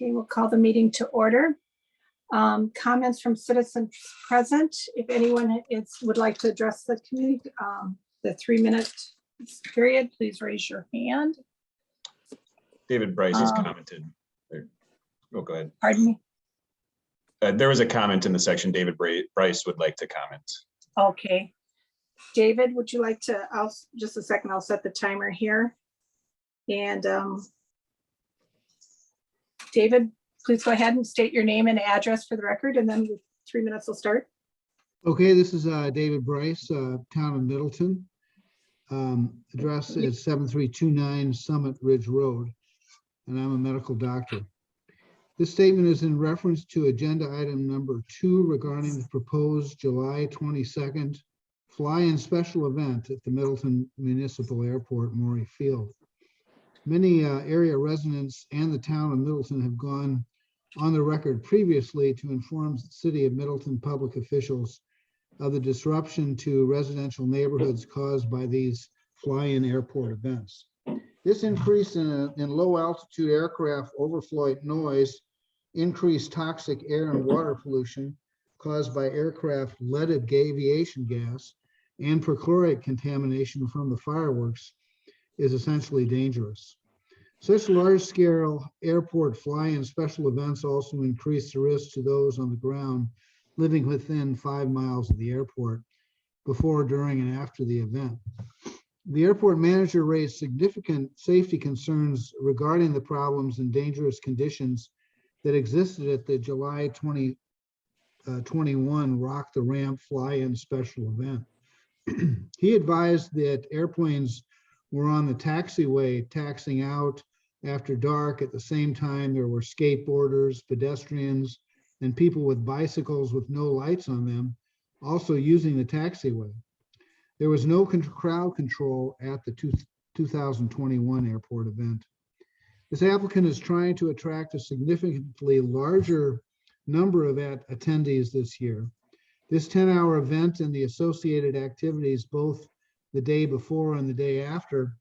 Okay, we'll call the meeting to order. Comments from citizens present. If anyone would like to address the community, the 3-minute period, please raise your hand. David Bryce has commented. Oh, go ahead. Pardon me? There was a comment in the section. David Bryce would like to comment. Okay. David, would you like to, just a second, I'll set the timer here. And David, please go ahead and state your name and address for the record, and then 3 minutes will start. Okay, this is David Bryce, town of Middleton. Address is 7329 Summit Ridge Road, and I'm a medical doctor. This statement is in reference to agenda item number 2 regarding the proposed July 22nd fly-in special event at the Middleton Municipal Airport, Maury Field. Many area residents and the town of Middleton have gone on the record previously to inform the city of Middleton public officials of the disruption to residential neighborhoods caused by these fly-in airport events. This increase in low altitude aircraft overflight noise, increased toxic air and water pollution caused by aircraft leaded aviation gas, and perchlorate contamination from the fireworks is essentially dangerous. Such large-scale airport fly-in special events also increase the risk to those on the ground living within 5 miles of the airport before, during, and after the event. The airport manager raised significant safety concerns regarding the problems and dangerous conditions that existed at the July 2021 Rock the Ramp fly-in special event. He advised that airplanes were on the taxiway taxiing out after dark. At the same time, there were skateboarders, pedestrians, and people with bicycles with no lights on them also using the taxiway. There was no crowd control at the 2021 airport event. This applicant is trying to attract a significantly larger number of attendees this year. This 10-hour event and the associated activities, both the day before and the day after,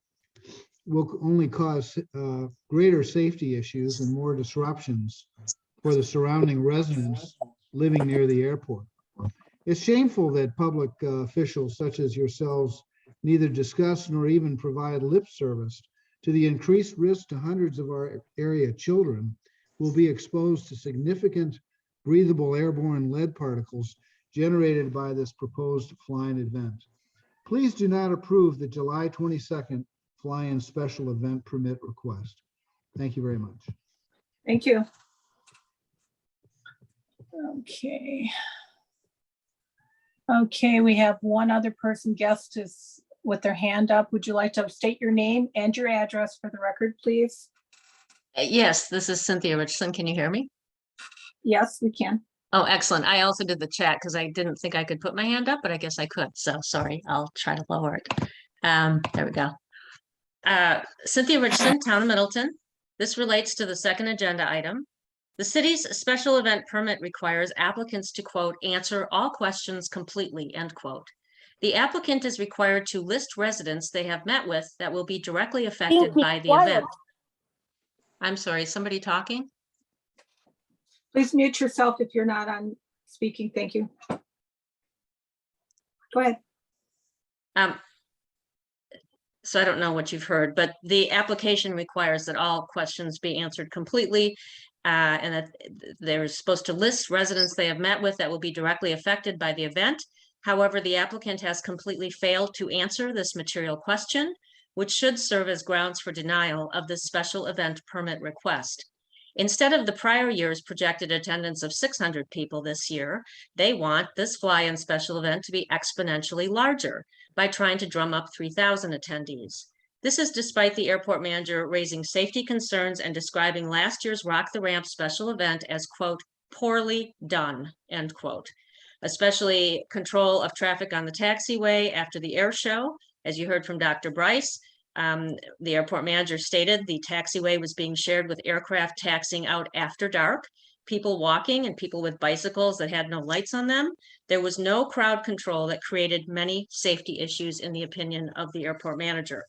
will only cause greater safety issues and more disruptions for the surrounding residents living near the airport. It's shameful that public officials such as yourselves neither discuss nor even provide lip service to the increased risk to hundreds of our area children who will be exposed to significant breathable airborne lead particles generated by this proposed fly-in event. Please do not approve the July 22nd fly-in special event permit request. Thank you very much. Thank you. Okay. Okay, we have one other person guest is with their hand up. Would you like to state your name and your address for the record, please? Yes, this is Cynthia Richardson. Can you hear me? Yes, we can. Oh, excellent. I also did the chat because I didn't think I could put my hand up, but I guess I could. So sorry, I'll try to lower it. There we go. Cynthia Richardson, Town of Middleton. This relates to the second agenda item. The city's special event permit requires applicants to, quote, answer all questions completely, end quote. The applicant is required to list residents they have met with that will be directly affected by the event. I'm sorry, is somebody talking? Please mute yourself if you're not on speaking. Thank you. Go ahead. So I don't know what you've heard, but the application requires that all questions be answered completely, and that they're supposed to list residents they have met with that will be directly affected by the event. However, the applicant has completely failed to answer this material question, which should serve as grounds for denial of this special event permit request. Instead of the prior year's projected attendance of 600 people this year, they want this fly-in special event to be exponentially larger by trying to drum up 3,000 attendees. This is despite the airport manager raising safety concerns and describing last year's Rock the Ramp special event as, quote, poorly done, end quote. Especially control of traffic on the taxiway after the air show. As you heard from Dr. Bryce, the airport manager stated the taxiway was being shared with aircraft taxiing out after dark, people walking and people with bicycles that had no lights on them. There was no crowd control that created many safety issues in the opinion of the airport manager.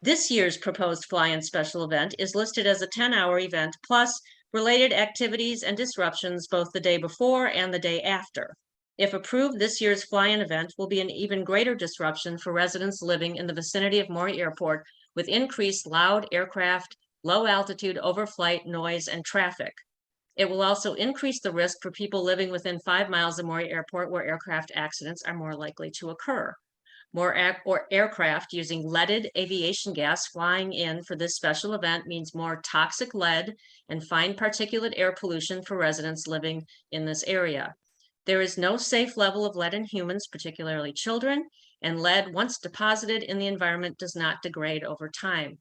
This year's proposed fly-in special event is listed as a 10-hour event plus related activities and disruptions both the day before and the day after. If approved, this year's fly-in event will be an even greater disruption for residents living in the vicinity of Maury Airport with increased loud aircraft, low altitude overflight noise, and traffic. It will also increase the risk for people living within 5 miles of Maury Airport where aircraft accidents are more likely to occur. More aircraft using leaded aviation gas flying in for this special event means more toxic lead and fine particulate air pollution for residents living in this area. There is no safe level of lead in humans, particularly children, and lead, once deposited in the environment, does not degrade over time.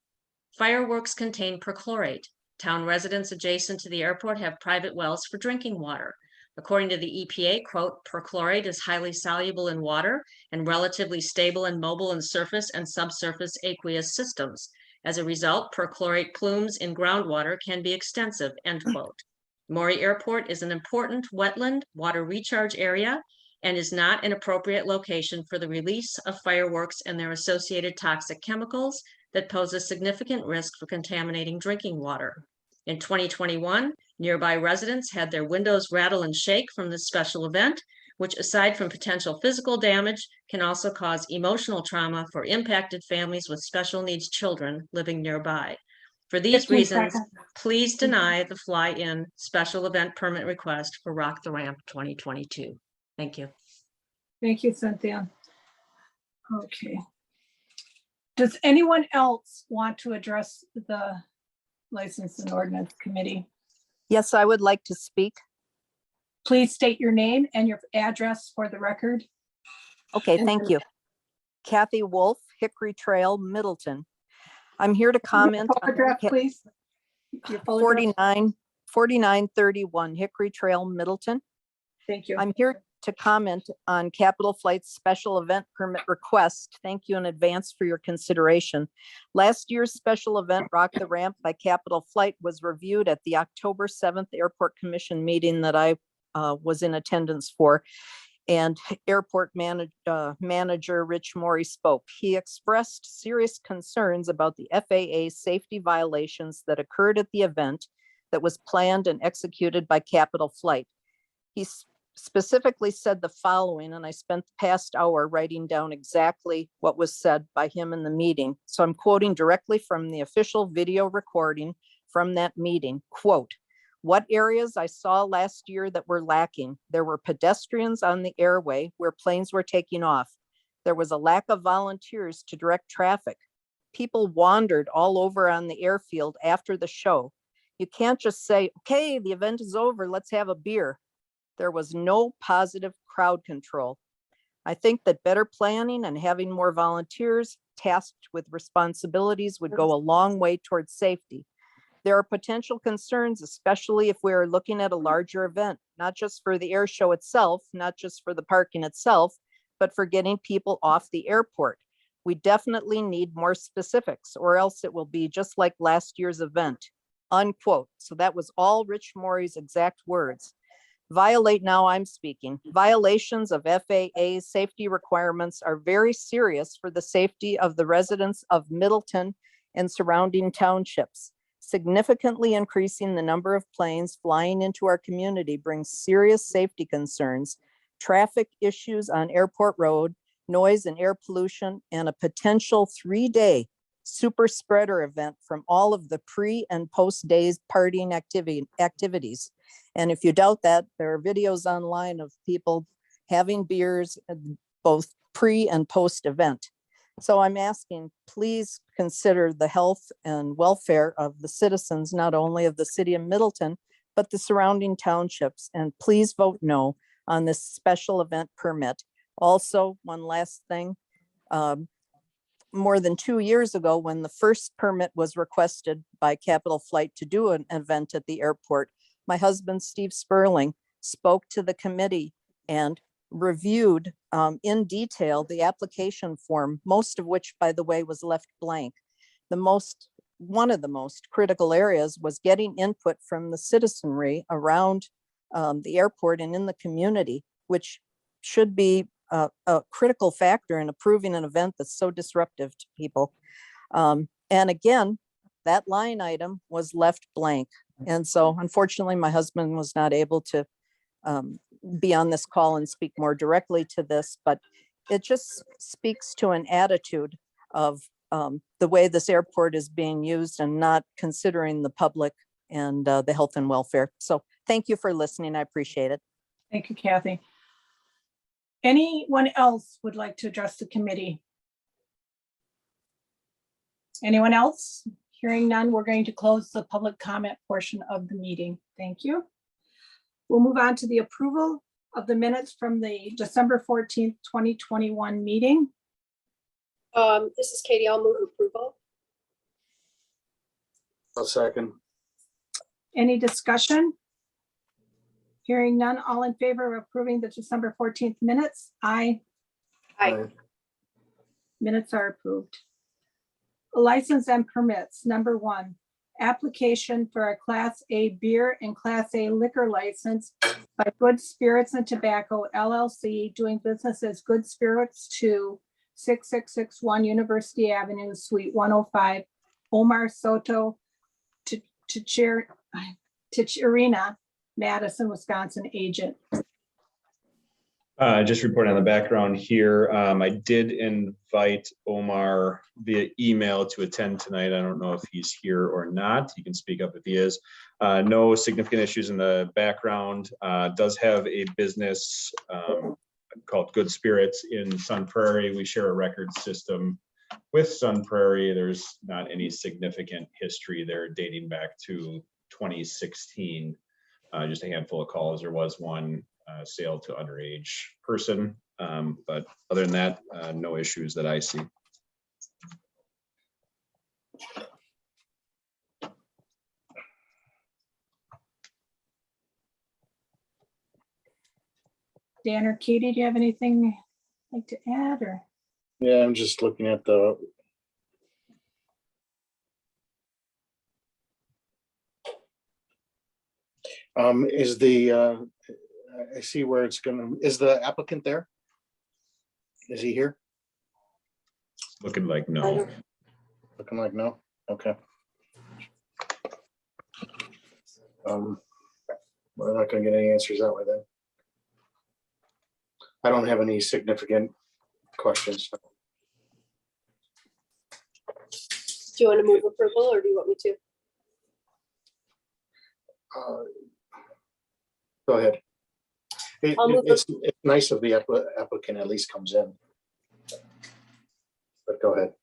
Fireworks contain perchlorate. Town residents adjacent to the airport have private wells for drinking water. According to the EPA, quote, perchlorate is highly soluble in water and relatively stable and mobile in surface and subsurface aqueous systems. As a result, perchlorate plumes in groundwater can be extensive, end quote. Maury Airport is an important wetland water recharge area and is not an appropriate location for the release of fireworks and their associated toxic chemicals that pose a significant risk for contaminating drinking water. In 2021, nearby residents had their windows rattle and shake from this special event, which, aside from potential physical damage, can also cause emotional trauma for impacted families with special needs children living nearby. For these 15 reasons, seconds. please deny the fly-in special event permit request for Rock the Ramp 2022. Thank you. Thank you, Cynthia. Okay. Does anyone else want to address the License and Ordinance Committee? Yes, I would like to speak. Please state your name and your address for the record. Okay, And thank then- you. Kathy Wolf, Hickory Trail, Middleton. I'm here to comment Your full on address, please. Your full address. 4931 Hickory Trail, Middleton. Thank you. I'm here to comment on Capital Flight's special event permit request. Thank you in advance for your consideration. Last year's special event, Rock the Ramp by Capital Flight, was reviewed at the October 7th Airport Commission meeting that I was in attendance for. And airport manager Rich Morey spoke. He expressed serious concerns about the FAA safety violations that occurred at the event that was planned and executed by Capital Flight. He specifically said the following, and I spent the past hour writing down exactly what was said by him in the meeting. So I'm quoting directly from the official video recording from that meeting. Quote, "What areas I saw last year that were lacking? There were pedestrians on the airway where planes were taking off. There was a lack of volunteers to direct traffic. People wandered all over on the airfield after the show. You can't just say, okay, the event is over, let's have a beer. There was no positive crowd control. I think that better planning and having more volunteers tasked with responsibilities would go a long way towards safety. There are potential concerns, especially if we are looking at a larger event, not just for the air show itself, not just for the parking itself, but for getting people off the airport. We definitely need more specifics, or else it will be just like last year's event," unquote. So that was all Rich Morey's exact words. Now I'm speaking. Violations of FAA safety requirements are very serious for the safety of the residents of Middleton and surrounding townships. Significantly increasing the number of planes flying into our community brings serious safety concerns, traffic issues on Airport Road, noise and air pollution, and a potential 3-day super spreader event from all of the pre and post days partying activities. And if you doubt that, there are videos online of people having beers both pre and post event. So I'm asking, please consider the health and welfare of the citizens, not only of the city of Middleton, but the surrounding townships. And please vote no on this special event permit. Also, one last thing, more than 2 years ago, when the first permit was requested by Capital Flight to do an event at the airport, my husband, Steve Sperling, spoke to the committee and reviewed in detail the application form, most of which, by the way, was left blank. One of the most critical areas was getting input from the citizenry around the airport and in the community, which should be a critical factor in approving an event that's so disruptive to people. And again, that line item was left blank. And so unfortunately, my husband was not able to be on this call and speak more directly to this, but it just speaks to an attitude of the way this airport is being used and not considering the public and the health and welfare. So thank you for listening. I appreciate it. Thank you, Kathy. Anyone else would like to address the committee? Anyone else? Hearing none, we're going to close the public comment portion of the meeting. Thank you. We'll move on to the approval of the minutes from the December 14th, 2021 meeting. This is Katie. I'll move approval. I'll second. Any discussion? Hearing none, all in favor of approving the December 14th minutes? Aye. Aye. Minutes are approved. License and permits. Number 1, application for a Class A beer and Class A liquor license by Good Spirits and Tobacco LLC, doing business as Good Spirits 2, 6661 University Avenue, Suite 105, Omar Soto, Ticherina, Madison, Wisconsin agent. Just report on the background here. I did invite Omar via email to attend tonight. I don't know if he's here or not. He can speak up if he is. No significant issues in the background. Does have a business called Good Spirits in Sun Prairie. We share a record system with Sun Prairie. There's not any significant history there dating back to 2016. Just a handful of calls. There was one sale to underage person, but other than that, no issues that I see. Dan or Katie, do you have anything like to add, or? Yeah, I'm just looking at the. Is the, I see where it's gonna, is the applicant there? Is he here? Looking like no. Looking like no, okay. We're not gonna get any answers that way then. I don't have any significant questions. Do you want to move approval or do you want me to? Go ahead. I'll move It's nice if the applicant at least comes in. But go ahead.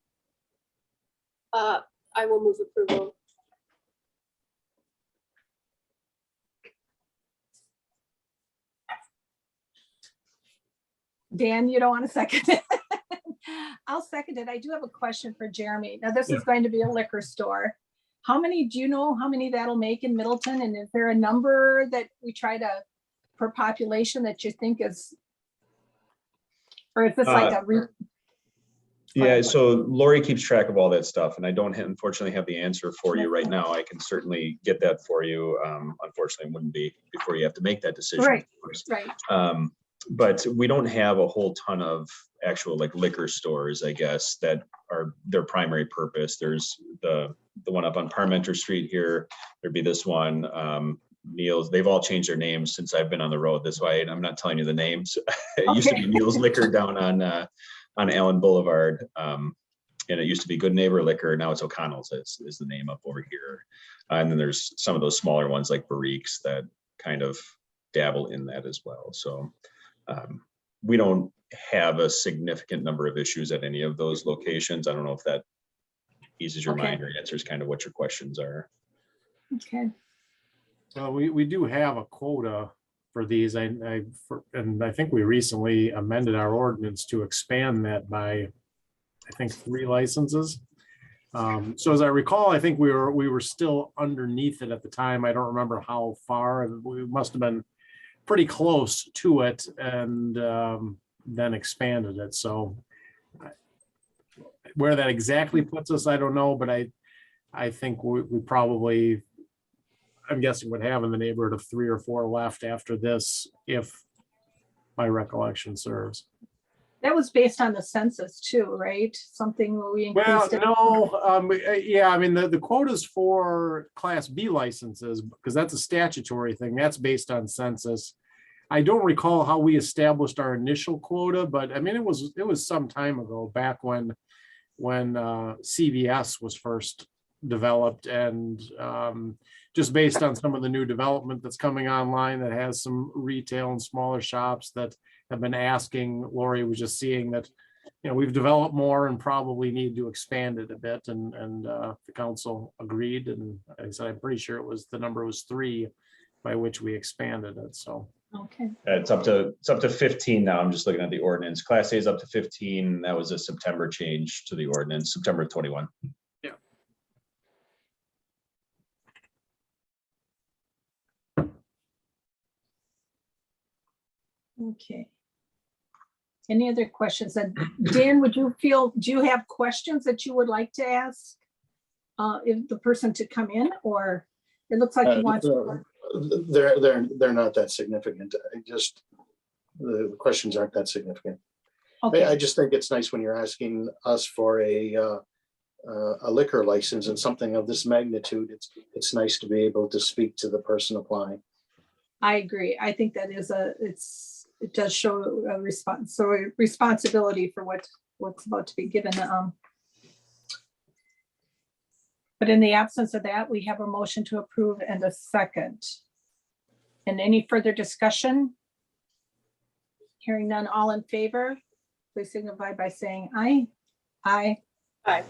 I will move approval. Dan, you don't want to second it? I'll second it. I do have a question for Jeremy. Now, this is going to be a liquor store. How many, do you know how many that'll make in Middleton? And is there a number that we try to, per population, that you think is, or is this like a? Yeah, so Lori keeps track of all that stuff, and I don't unfortunately have the answer for you right now. I can certainly get that for you. Unfortunately, it wouldn't be before you have to make that decision. Right, of course. right. But we don't have a whole ton of actual like liquor stores, I guess, that are their primary purpose. There's the one up on Parmenter Street here. There'd be this one, Neil's. They've all changed their names since I've been on the road this way, and I'm not telling you the names. It used to be Neil's Liquor down on Allen Boulevard, and it used to be Good Neighbor Liquor. Now it's O'Connell's is the name up over here. And then there's some of those smaller ones like Barrique's that kind of dabble in that as well. So we don't have a significant number of issues at any of those locations. I don't know if that eases your mind or answers kind of what your questions are. Okay. So we do have a quota for these. And I think we recently amended our ordinance to expand that by, I think, 3 licenses. So as I recall, I think we were still underneath it at the time. I don't remember how far. We must have been pretty close to it, and then expanded it. So where that exactly puts us, I don't know, but I think we probably, I'm guessing, would have in the neighborhood of 3 or 4 left after this, if my recollection serves. That was based on the census too, right? Something where we Well, increased it. no, yeah, I mean, the quotas for Class B licenses, because that's a statutory thing, that's based on census. I don't recall how we established our initial quota, but I mean, it was some time ago, back when CVS was first developed, and just based on some of the new development that's coming online that has some retail and smaller shops that have been asking. Lori was just seeing that, you know, we've developed more and probably need to expand it a bit, and the council agreed, and I said, I'm pretty sure the number was 3 by which we expanded it, so. Okay, It's up to 15 now. I'm just looking at the ordinance. Class A is up to 15. That was a September change to the ordinance, September of 21. Yeah. okay. Any other questions? And Dan, do you have questions that you would like to ask? If the person to come in, or it looks like you want to. They're not that significant. The questions aren't that significant. Okay, I just think it's nice when you're asking us for a liquor license and something of this magnitude. It's nice to be able to speak to the person applying. I agree. I think that is it does show a responsibility for what's about to be given. But in the absence of that, we have a motion to approve and a second. And any further discussion? Hearing none, all in favor, please signify by saying aye. Aye. Aye.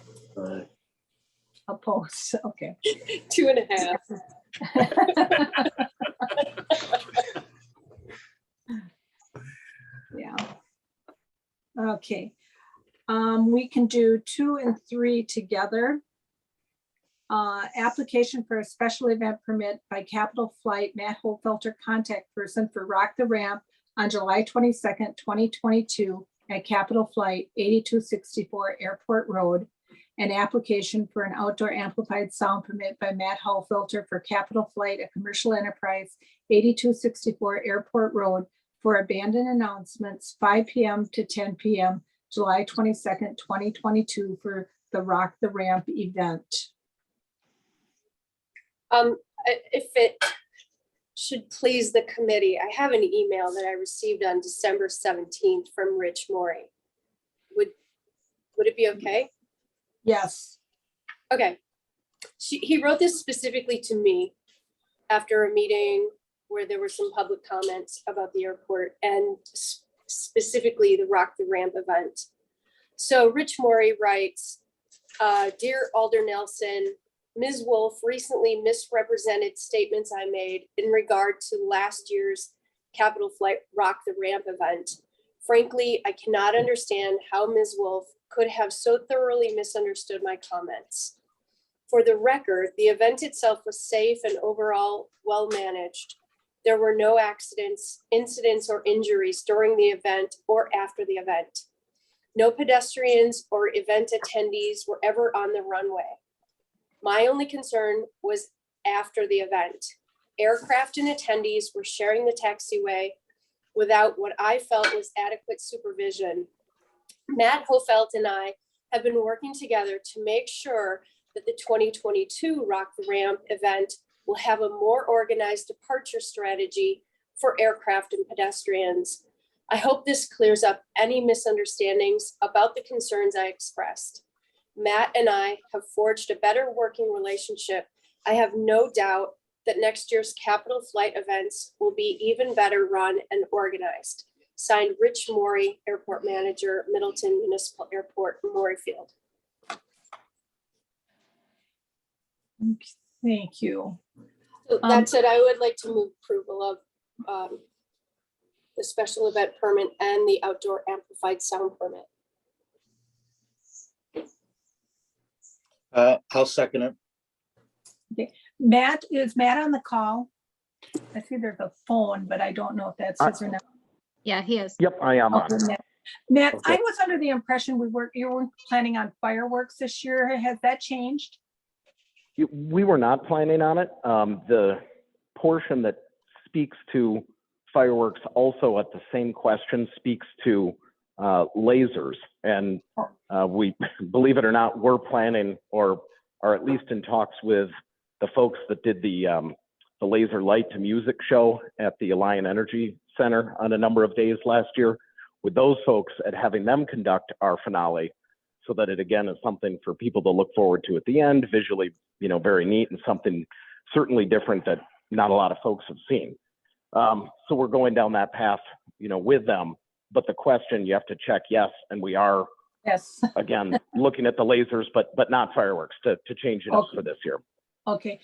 Opposed, okay. 2.5. Yeah. Okay. We can do 2 and 3 together. Application for a special event permit by Capital Flight Matt Holfelter, contact person for Rock the Ramp on July 22nd, 2022 at Capital Flight 8264 Airport Road. An application for an outdoor amplified sound permit by Matt Holfelter for Capital Flight, a commercial enterprise, 8264 Airport Road, for abandoned announcements 5 p.m. to 10 p.m. July 22nd, 2022 for the Rock the Ramp event. If it should please the committee, I have an email that I received on December 17th from Rich Morey. Would it be okay? Yes. Okay. He wrote this specifically to me after a meeting where there were some public comments about the airport and specifically the Rock the Ramp event. So Rich Morey writes, Dear Alder Nelson, Ms. Wolf recently misrepresented statements I made in regard to last year's Capital Flight Rock the Ramp event. Frankly, I cannot understand how Ms. Wolf could have so thoroughly misunderstood my comments. For the record, the event itself was safe and overall well managed. There were no accidents, incidents, or injuries during the event or after the event. No pedestrians or event attendees were ever on the runway. My only concern was after the event. Aircraft and attendees were sharing the taxiway without what I felt was adequate supervision. Matt Hofelt and I have been working together to make sure that the 2022 Rock the Ramp event will have a more organized departure strategy for aircraft and pedestrians. I hope this clears up any misunderstandings about the concerns I expressed. Matt and I have forged a better working relationship. I have no doubt that next year's Capital Flight events will be even better run and organized. Signed, Rich Morey, Airport Manager, Middleton Municipal Airport, Moreyfield. Thank you. So that said, I would like to move approval of the special event permit and the outdoor amplified sound permit. I'll second it. Matt, is Matt on the call? I see there's a phone, but I don't know if that's his or not. Yeah, he is. Yep, I am on. Okay, Matt, Okay. I was under the impression you weren't planning on fireworks this year. Has that changed? We were not planning on it. The portion that speaks to fireworks also at the same question speaks to lasers. And we, believe it or not, we're planning or are at least in talks with the folks that did the laser light to music show at the Alliant Energy Center on a number of days last year, with those folks at having them conduct our finale, so that it again is something for people to look forward to at the end, visually, very neat and something certainly different that not a lot of folks have seen. So we're going down that path, with them. But the question you have to check, yes, and we are, Yes. again, looking at the lasers, but not fireworks to change it up for this year. Okay,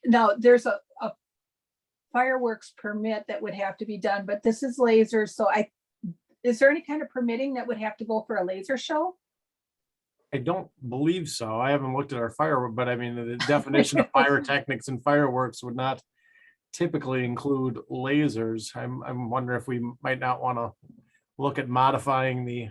now there's a fireworks permit that would have to be done, but this is lasers, so is there any kind of permitting that would have to go for a laser show? I don't believe so. I haven't looked at our firework, but I mean, the definition of pyrotechnics and fireworks would not typically include lasers. I'm wondering if we might not want to look at modifying the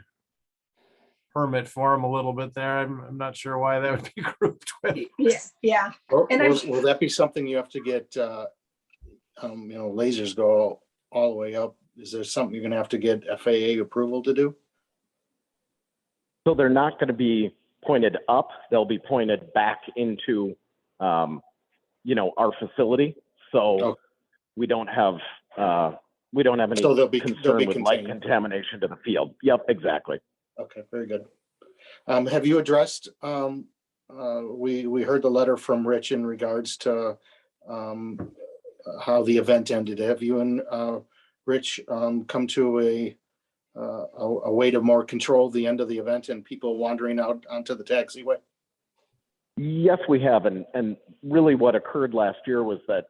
permit form a little bit there. I'm not sure why that would be grouped with. Yeah. Or And will that be something you have to get, lasers go all the way up? Is there something you're gonna have to get FAA approval to do? So they're not going to be pointed up. They'll be pointed back into, our facility. So Okay. we don't have any So they'll be concern with light contained. contamination to the field. Yep, exactly. Okay, very good. Have you addressed, we heard the letter from Rich in regards to how the event ended. Have you and Rich come to a way to more control the end of the event and people wandering out onto the taxiway? Yes, we have. And really what occurred last year was that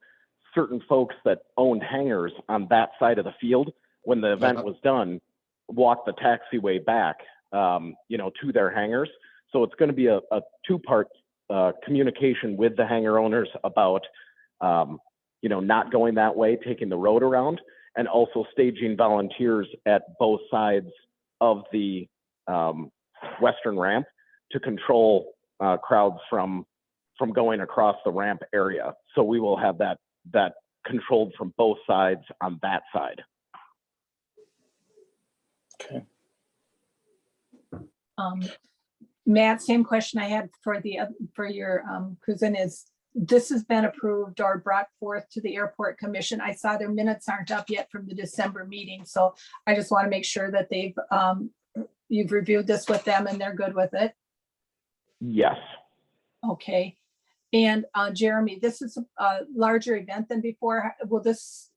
certain folks that owned hangars on that side of the field, when the event was done, walked the taxiway back, to their hangars. So it's going to be a two-part communication with the hangar owners about, not going that way, taking the road around, and also staging volunteers at both sides of the western ramp to control crowds from going across the ramp area. So we will have that controlled from both sides on that side. Okay. Matt, same question I had for your cousin is, this has been approved or brought forth to the airport commission. I saw their minutes aren't up yet from the December meeting, so I just want to make sure that you've reviewed this with them and they're good with it. Yes. Okay. And Jeremy, this is a larger event than before. Will this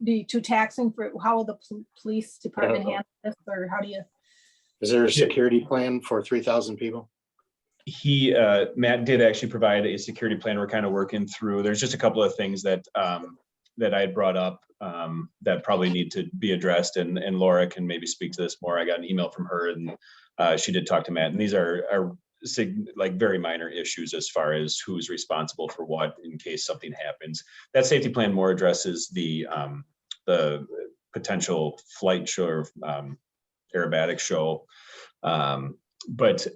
be too taxing how will the police department handle this, or how do you? Is there a security plan for 3,000 people? Matt did actually provide a security plan we're kind of working through. There's just a couple of things that I had brought up that probably need to be addressed, and Laura can maybe speak to this more. I got an email from her, and she did talk to Matt, and these are very minor issues as far as who's responsible for what in case something happens. That safety plan more addresses the potential flight show or aerobatic show. But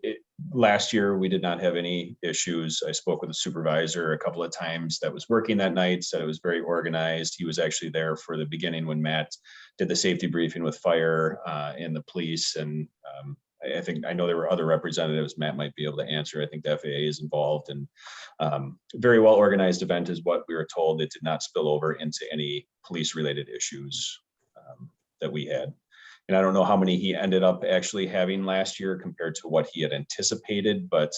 last year we did not have any issues. I spoke with the supervisor a couple of times that was working that night, said it was very organized. He was actually there for the beginning when Matt did the safety briefing with fire and the police. And I know there were other representatives Matt might be able to answer. I think the FAA is involved, and very well organized event is what we were told. It did not spill over into any police related issues that we had. And I don't know how many he ended up actually having last year compared to what he had anticipated, but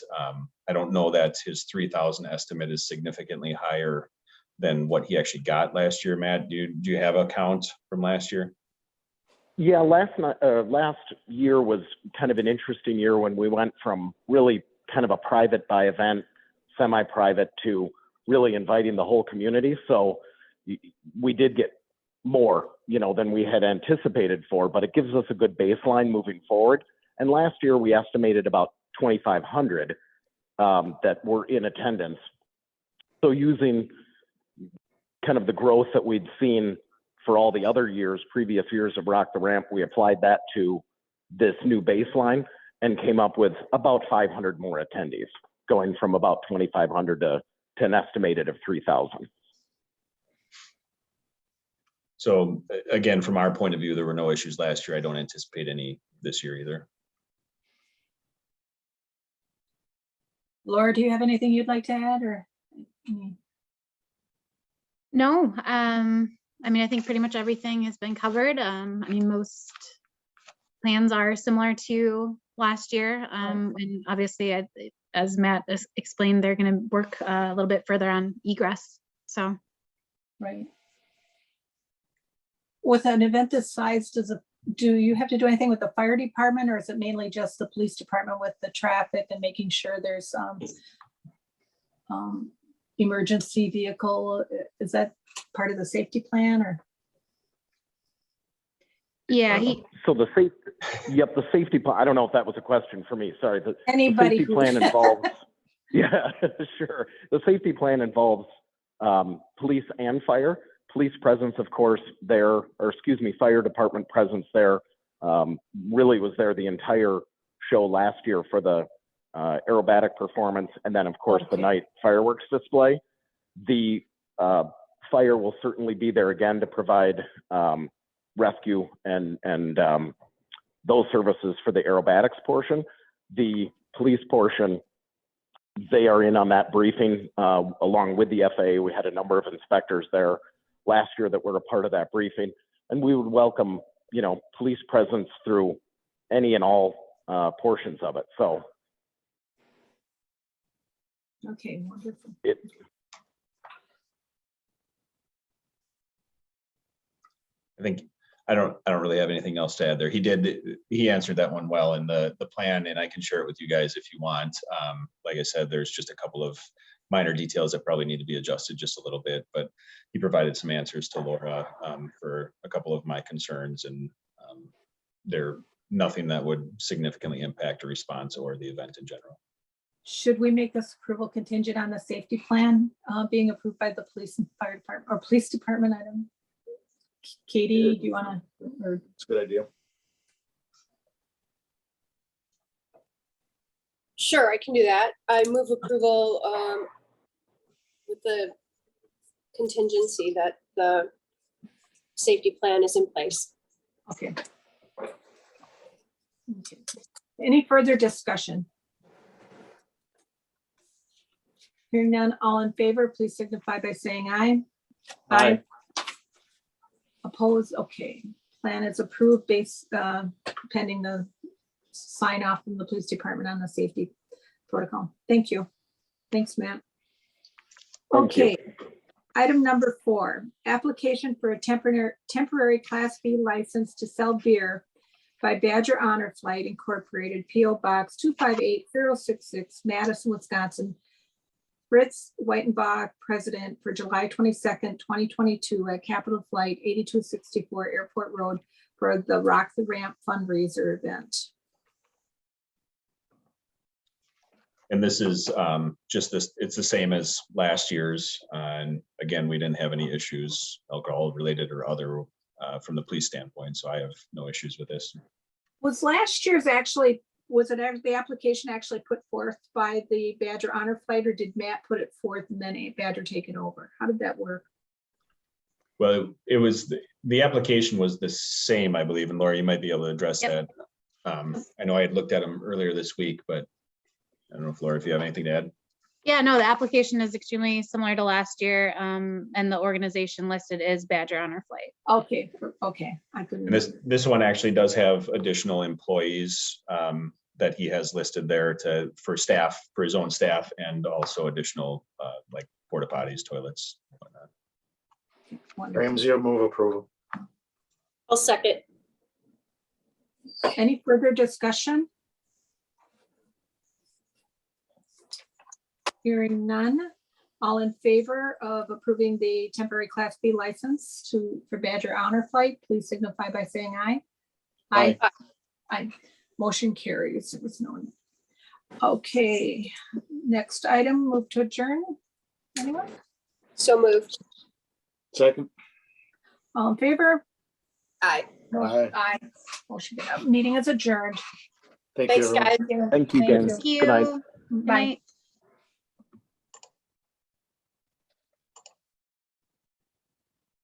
I don't know that his 3,000 estimate is significantly higher than what he actually got last year. Matt, do you have a count from last year? Yeah, last year was kind of an interesting year when we went from really kind of a private by event, semi-private, to really inviting the whole community. So we did get more, than we had anticipated for, but it gives us a good baseline moving forward. And last year we estimated about 2,500 that were in attendance. So using kind of the growth that we'd seen for all the other previous years of Rock the Ramp, we applied that to this new baseline and came up with about 500 more attendees, going from about 2,500 to an estimated of 3,000. So again, from our point of view, there were no issues last year. I don't anticipate any this year either. Laura, do you have anything you'd like to add or? No, I mean, I think pretty much everything has been covered. I mean, most plans are similar to last year. And obviously, as Matt explained, they're going to work a little bit further on egress. So. Right. With an event this size, do you have to do anything with the fire department, or is it mainly just the police department with the traffic and making sure there's emergency vehicle? Is that part of the safety plan or? Yeah, So the safety plan, I don't know if that was a question for me, sorry. The Anybody safety plan involves, yeah, sure. The safety plan involves police and fire. Police presence, of course, fire department presence there really was there the entire show last year for the aerobatic performance, and then of course the night fireworks display. The fire will certainly be there again to provide rescue and those services for the aerobatics portion. The police portion, they are in on that briefing along with the FAA. We had a number of inspectors there last year that were a part of that briefing, and we would welcome, police presence through any and all portions of it. So. Okay, wonderful. I think I don't really have anything else to add there. He answered that one well in the plan, and I can share it with you guys if you want. Like I said, there's just a couple of minor details that probably need to be adjusted just a little bit, but he provided some answers to Laura for a couple of my concerns, and they're nothing that would significantly impact a response or the event in general. Should we make this approval contingent on the safety plan being approved by the police and fire department or police department? I don't know. Katie, do you want to? It's a good idea. Sure, I can do that. I move approval with the contingency that the safety plan is in place. Okay. Any further discussion? Hearing none, all in favor, please signify by saying aye. Aye. Opposed? Okay. Plan is approved based pending the sign off from the police department on the safety protocol. Thank you. Thanks, Matt. Thank you. Okay. Item number 4, application for a temporary Class B license to sell beer by Badger Honor Flight Incorporated, P.O. Box 258066, Madison, Wisconsin. Fritz Whitenbach, President, for July 22nd, 2022 at Capital Flight 8264 Airport Road for the Rock the Ramp fundraiser event. And this is just this, it's the same as last year's. And again, we didn't have any issues, alcohol related or other from the police standpoint. So I have no issues with this. Was last year's actually, was it the application actually put forth by the Badger Honor Flight, or did Matt put it forth and then Badger take it over? How did that work? Well, it was, the application was the same, I believe. And Laura, you might be able to address that. I know I had looked at them earlier this week, but I don't know if Laura, if you have anything to add. Yeah, no, the application is extremely similar to last year, and the organization listed is Badger Honor Flight. Okay, okay. I couldn't. And this one actually does have additional employees that he has listed there for staff, for his own staff, and also additional like porta potties, toilets, whatnot. Wonderful. Ramsey, move approval. I'll second. Any further discussion? Hearing none. All in favor of approving the temporary Class B license for Badger Honor Flight, please signify by saying aye. Aye. Aye. Motion carries. It was known. Okay, next item, move to adjourn. Anyone? So moved. Second. All in favor? Aye. Aye. Aye. Motion, meeting is adjourned. Thank you, Thanks, everyone. guys. Thank you, guys. Thank you. Good night. Good Bye. night.